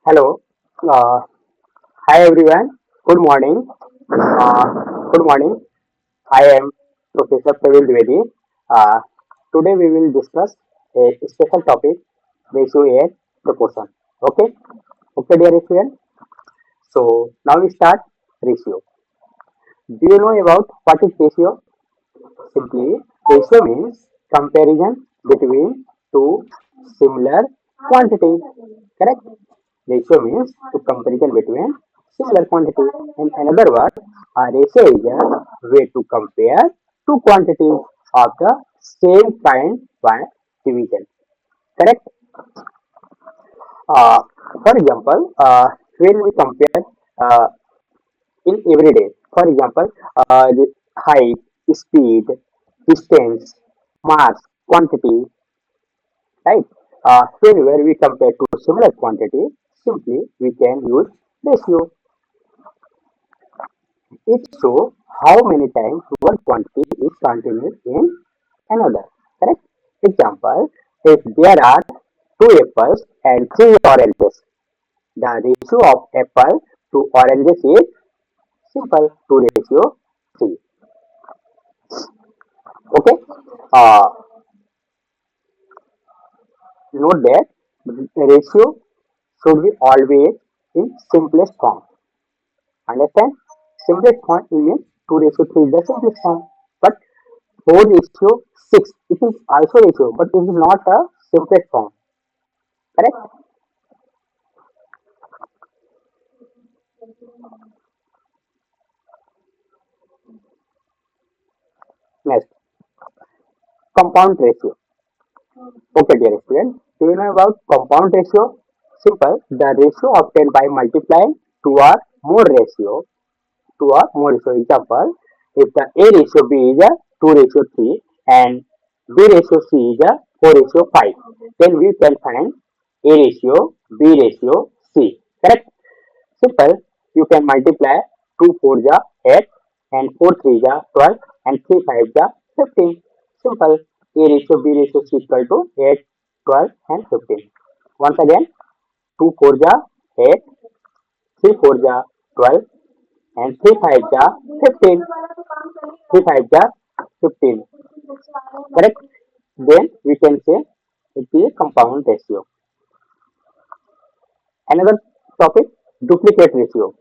Hello. Uh, Hi everyone. Good morning. Uh, Good morning. I am Professor Praveen Dwivedi. Uh, Today we will discuss a special topic, ratio and proportion. Okay. Okay, dear student. So now we start ratio. Do you know about what is ratio? Simply, ratio means comparison between two similar quantities. Correct? Ratio means to comparison between similar quantity. In another word, a ratio is a way to compare two quantities of the same kind by division. Correct? Uh, for example, when we compare uh, in everyday, for example, the height, speed, distance, mass, quantity, right? Whenever we compare two similar quantity, simply we can use ratio. It shows how many times one quantity is continued in another. Correct? Example, if there are two apples and three oranges, the ratio of apple to oranges is simple 2 ratio 3. Okay? Uh, Note that ratio should be always in simplest form. Understand? Simplest form means 2 ratio 3 is the simplest form. But 4 ratio 6, it is also ratio, but it is not a simplest form. Correct? Next, compound ratio. Okay, dear student, do you know about compound ratio? Simple, the ratio obtained by multiplying two or more ratio to a more ratio. Example, if the A ratio B is a 2 ratio 3 and B ratio C is a 4 ratio 5, then we can find A ratio, B ratio, C. Correct? Simple, you can multiply 2 4 ja 8 and 4 3 ja 12 and 3 5 ja 15. Simple, A ratio, B ratio is equal to 8, 12 and 15. Once again, 2 4 ja 8, 3 4 ja 12 and 3 5 ja 15. 3 5 ja 15. Correct? Then we can say it is a compound ratio. Another topic, duplicate ratio.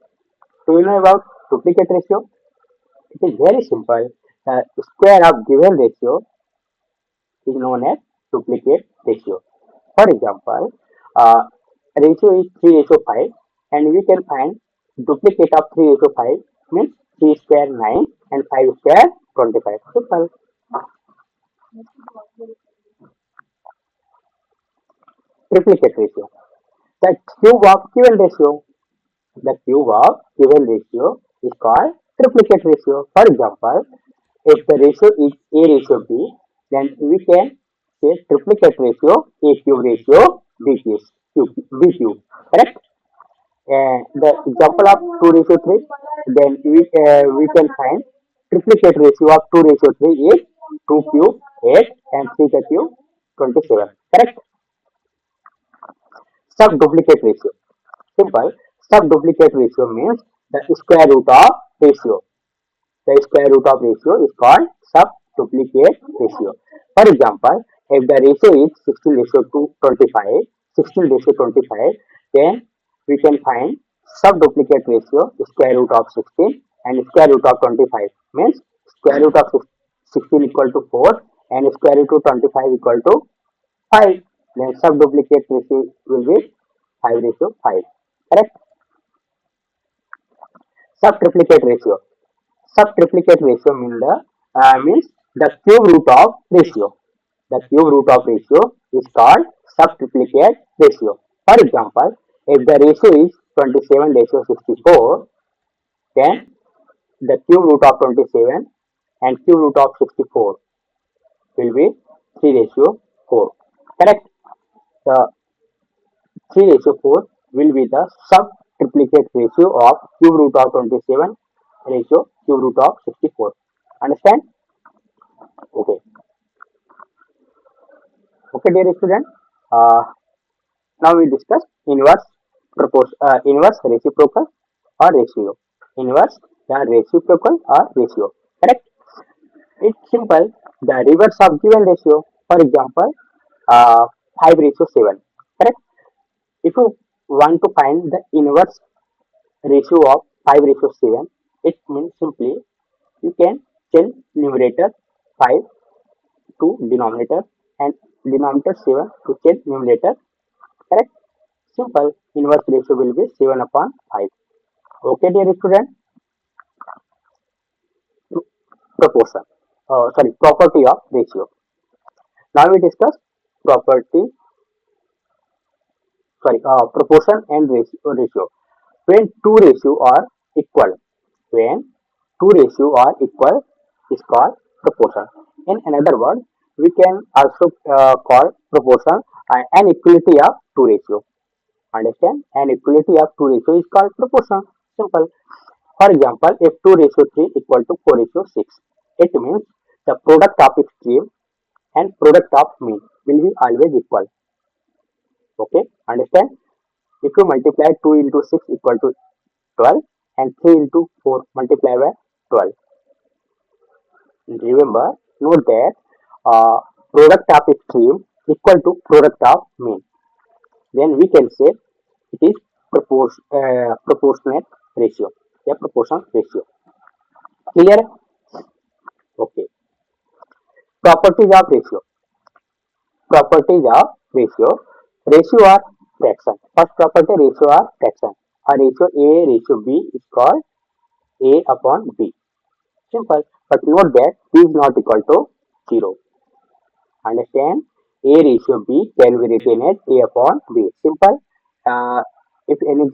Do you know about duplicate ratio? It is very simple. The square of given ratio is known as duplicate ratio. For example, ratio is 3 ratio 5 and we can find duplicate of 3 ratio 5 means 3 square 9 and 5 square 25. Simple. Triplicate ratio. The cube of given ratio. The cube of given ratio is called triplicate ratio. For example, if the ratio is A ratio B, then we can say triplicate ratio A cube ratio B cube. Correct? The example of 2 ratio 3, then we can find triplicate ratio of 2 ratio 3 is 2 cube 8 and 3 the cube 27. Correct? Sub duplicate ratio. Simple. Sub duplicate ratio means the square root of ratio. The square root of ratio is called sub duplicate ratio. For example, if the ratio is 16 ratio to 25, 16 ratio 25, then we can find sub duplicate ratio square root of 16 and square root of 25 means square root of 16 equal to 4 and square root of 25 equal to 5. Then sub duplicate ratio will be 5 ratio 5. Correct? Sub triplicate ratio. Sub triplicate ratio means the cube root of ratio. The cube root of ratio is called sub triplicate ratio. For example, if the ratio is 27 ratio 64, then the cube root of 27 and cube root of 64 will be 3 ratio 4. Correct? The 3 ratio 4 will be the sub triplicate ratio of cube root of 27 ratio cube root of 64. Understand? Okay. Okay, dear student. Uh, Now we discuss inverse reciprocal or ratio. Inverse the reciprocal or ratio. Correct? It's simple. The reverse of given ratio. For example, 5:7. Correct? If you want to find the inverse ratio of 5:7, it means simply you can change numerator 5 to denominator and denominator 7 to change numerator. Correct? Simple. Inverse ratio will be 7 upon 5. Okay, dear student. Proportion. Property of ratio. Now we discuss property, proportion and ratio. When two ratio are equal, when two ratio are equal is called proportion. In another word, we can also call proportion an equality of two ratio. Understand? An equality of two ratio is called proportion. Simple. For example, if 2 ratio 3 equal to 4 ratio 6, it means the product of extreme and product of mean will be always equal. Okay, understand? If you multiply 2 into 6 equal to 12 and 3 into 4 multiply by 12. Remember, note that product of extreme equal to product of mean. Then we can say it is proportionate ratio. Yeah, proportion ratio. Clear? Okay. Properties of ratio. Properties of ratio. Ratio or fraction. First property, ratio or fraction. A ratio A ratio B is called A upon B. Simple. But note that B is not equal to 0. Understand? A ratio B can be written as A upon B. Simple. If any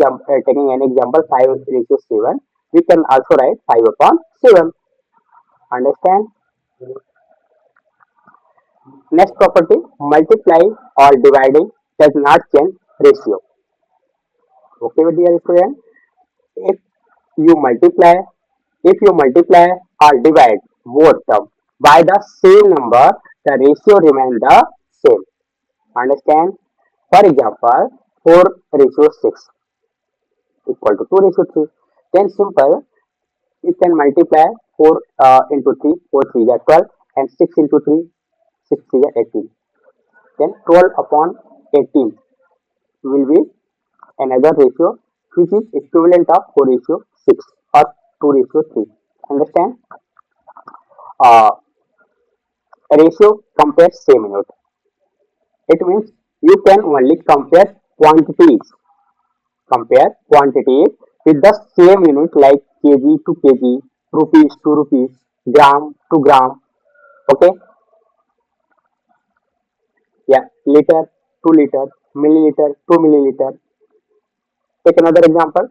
taking an example 5 ratio 7, we can also write 5 upon 7. Understand? Next property, multiplying or dividing does not change ratio. Okay, dear student. If you multiply, if you multiply or divide both terms by the same number, the ratio remains the same. Understand? For example, 4 ratio 6 equal to 2 ratio 3. Then simple, you can multiply 4 into 3, 4 3 is 12, and 6 into 3, 6 3 is 18. Then 12 upon 18 will be another ratio which is equivalent of 4 ratio 6 or 2 ratio 3. Understand? Uh, Ratio compares same unit. It means you can only compare quantities with the same unit like kg to kg, rupees to rupees, gram to gram. Okay? Yeah, liter to liter, milliliter to milliliter. Take another example.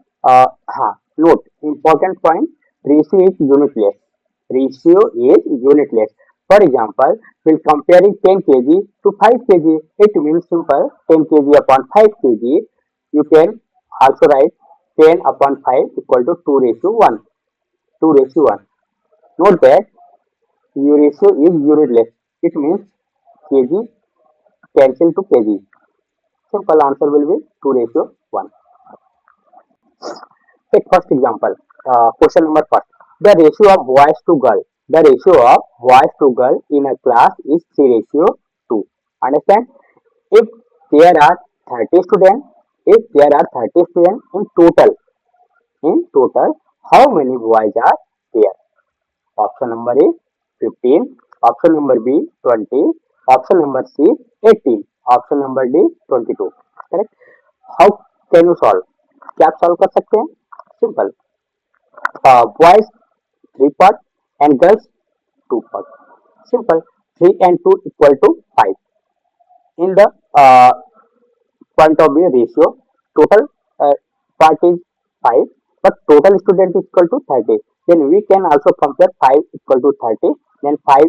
Note, important point, ratio is unitless. Ratio is unitless. For example, we'll comparing 10 kg to 5 kg. It means simple 10 kg upon 5 kg. You can also write 10 upon 5 equal to 2 ratio 1. 2 ratio 1. Note that ratio is unitless. It means kg cancel to kg. Simple answer will be 2 ratio 1. Take first example. Question number first. The ratio of boys to girl. The ratio of boys to girl in a class is 3 ratio 2. Understand? If there are 30 students, if there are 30 students in total, how many boys are there? Option number A 15, option number B 20, option number C 18, option number D 22. Correct? How can you solve? क्या आप solve कर सकते हैं? Simple. Boys 3 part and girls 2 part. Simple. 3 and 2 equal to 5. In the point of view ratio, total part is 5, but total student is equal to 30. Then we can also compare 5 equal to 30. Then 5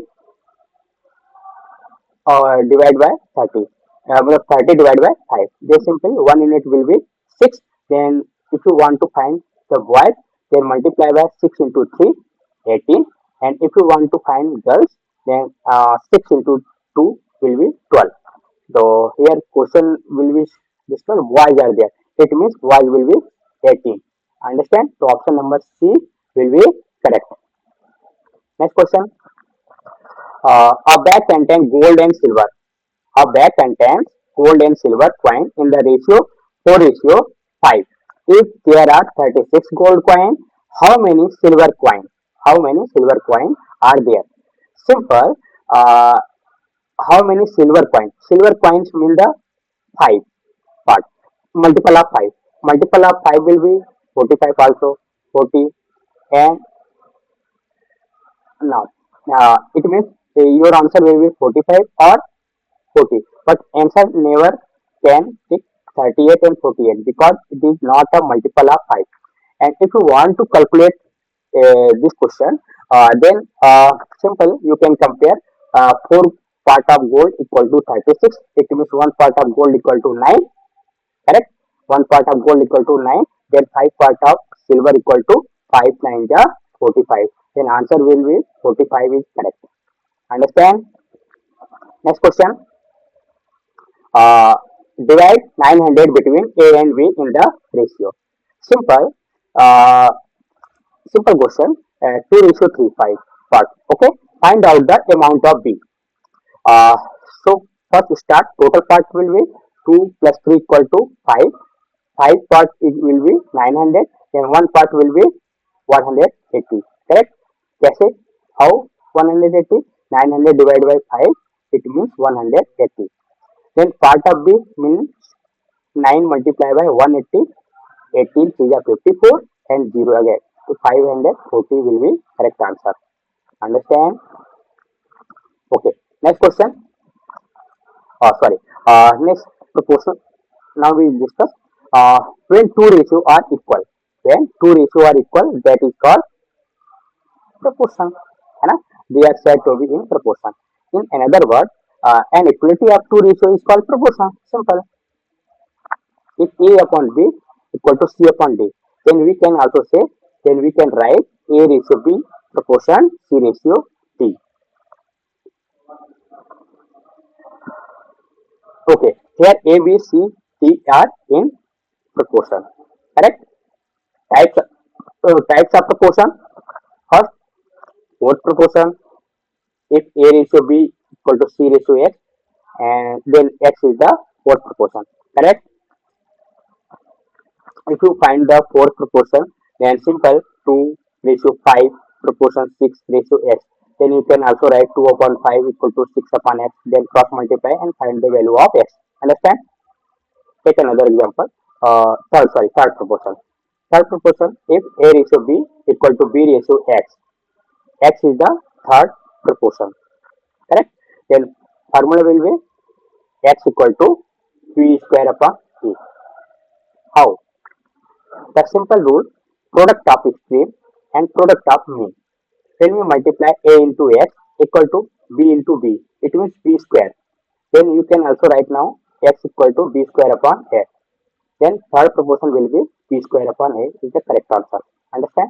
divide by 30. 30 divided by 5. They simply 1 unit will be 6. Then if you want to find the boys, then multiply by 6 into 3, 18. And if you want to find girls, then 6 into 2 will be 12. So here question will be this one, boys are there. It means boys will be 18. Understand? So option number C will be correct. Next question. A bag contains gold and silver. A bag contains gold and silver coin in the ratio 4 ratio 5. If there are 36 gold coin, how many silver coin? How many silver coin are there? Simple. Uh, how many silver coins? Silver coins mean the 5 part. Multiple of 5. Multiple of 5 will be 45 also. 40 and now it means your answer will be 45 or 40, but answer never can pick 38 and 48 because it is not a multiple of 5. And if you want to calculate this question, then simple, you can compare 4 part of gold equal to 36. It means 1 part of gold equal to 9, correct? 1 part of gold equal to 9, then 5 part of silver equal to 5 9 ja 45. Then answer will be 45 is correct. Understand? Next question. uh, Divide 900 between A and B in the ratio. Simple, uh, simple question. 2 ratio 3 5 part. Okay, find out the amount of B. Uh, so first start, total part will be 2 plus 3 equal to 5. 5 part it will be 900, and 1 part will be 180. Correct? कैसे? How 180? 900 divided by 5, it means 180. Then part of B means 9 multiplied by 180, 18 3 are 54 and 0 again. So 540 will be correct answer. Understand? Okay. Next question. Sorry. Next proportion. Now we discuss when two ratio are equal. When two ratio are equal, that is called proportion. है ना? They are said to be in proportion. In another word, an equality of two ratio is called proportion. Simple. If A upon B equal to C upon D, then we can also say, then we can write A ratio B proportion C ratio D. Okay, here A, B, C, D are in proportion. Correct? Types of proportion. First, fourth proportion. If A ratio B equal to C ratio X, and then X is the fourth proportion. Correct? If you find the fourth proportion, then simple 2 ratio 5 proportion 6 ratio x. Then you can also write 2 upon 5 equal to 6 upon x, then cross multiply and find the value of x. Understand? Take another example. Third proportion. Third proportion, if A ratio B equal to B ratio x, x is the third proportion. Correct? Then formula will be x equal to b square upon e. How? The simple rule, product of extreme and product of mean. When we multiply a into x equal to b into b, it means b square. Then you can also write now x equal to b square upon a. Then third proportion will be b square upon a is the correct answer. Understand?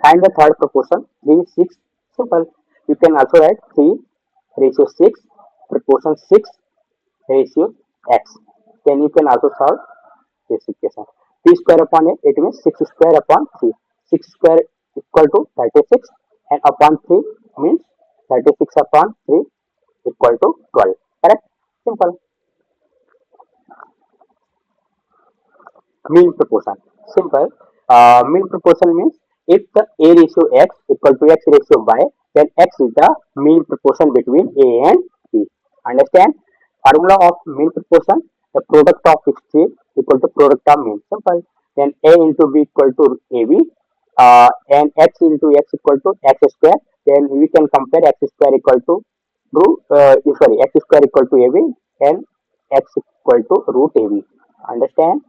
Find the third proportion 3 6. Simple. You can also write 3 ratio 6 proportion 6 ratio x. Then you can also solve this equation. P square upon a, it means 6 square upon 3. 6 square equal to 36 and upon 3 means 36 upon 3 equal to 12. Correct? Simple. Mean proportion. Simple. Mean proportion means if the A ratio x equal to x ratio y, then x is the mean proportion between A and B. Understand? Formula of mean proportion, the product of extreme equal to product of mean. Simple. Then A into B equal to AB, and x into x equal to x square. Then we can compare x square equal to x square equal to AB and x equal to root AB. Understand?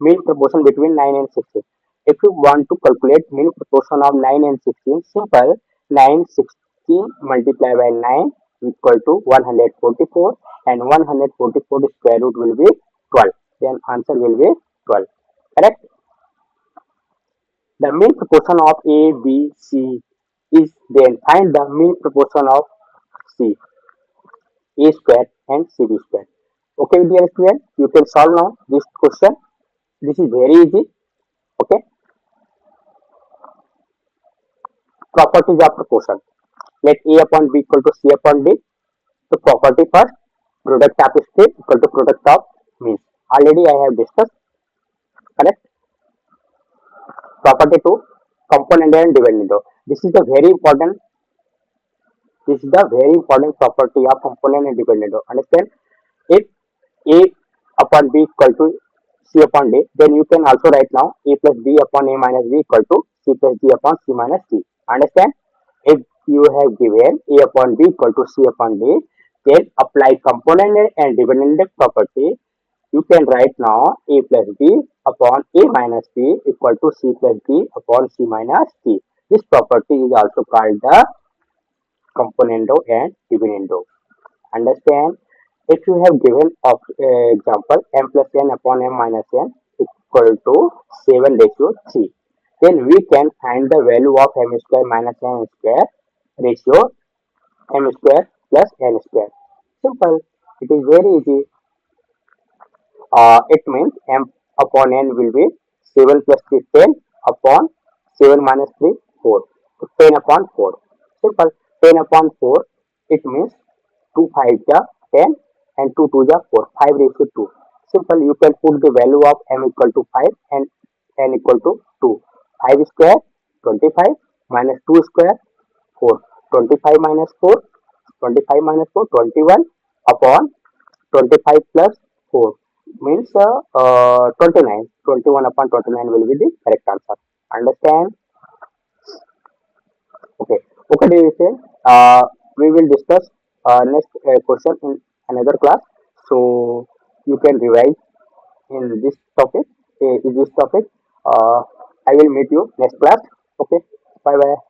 Mean proportion between 9 and 16. If you want to calculate mean proportion of 9 and 16, simple 9 16 multiplied by 9 equal to 144 and 144 square root will be 12. Then answer will be 12. Correct? The mean proportion of A, B, C is then find the mean proportion of C A square and CB square. Okay, dear student, you can solve now this question. This is very easy. Okay, properties of proportion. Let A upon B equal to C upon D. So property first, product of strip equal to product of means. Already I have discussed, correct? Property 2, component and dividend. This is the very important. This is the very important property of component and dependent. Understand? If A upon B equal to C upon D, then you can also write now A plus B upon A minus B equal to C plus D upon C minus D. Understand? If you have given A upon B equal to C upon D, then apply component and dependent property. You can write now A plus B upon A minus B equal to C plus D upon C minus D. This property is also called the componendo and dividendo. Understand? If you have given of example m plus n upon m minus n equal to 7 ratio 3, then we can find the value of m square minus n square ratio m square plus n square. Simple. It is very easy. It means m upon n will be 7 plus 3 10 upon 7 minus 3 4. So 10 upon 4. Simple. 10 upon 4, it means 2 5 ja 10 and 2 2 ja 4. 5 ratio 2. Simple. You can put the value of m equal to 5 and n equal to 2. 5 square 25 minus 2 square 4. 25 minus 4. 25 minus 4 21 upon 25 plus 4 means 29. 21 upon 29 will be the correct answer. Understand? Okay. Okay, dear friend. We will discuss next question in another class. So you can revise in this topic. In this topic, I will meet you next class. Okay. Bye bye.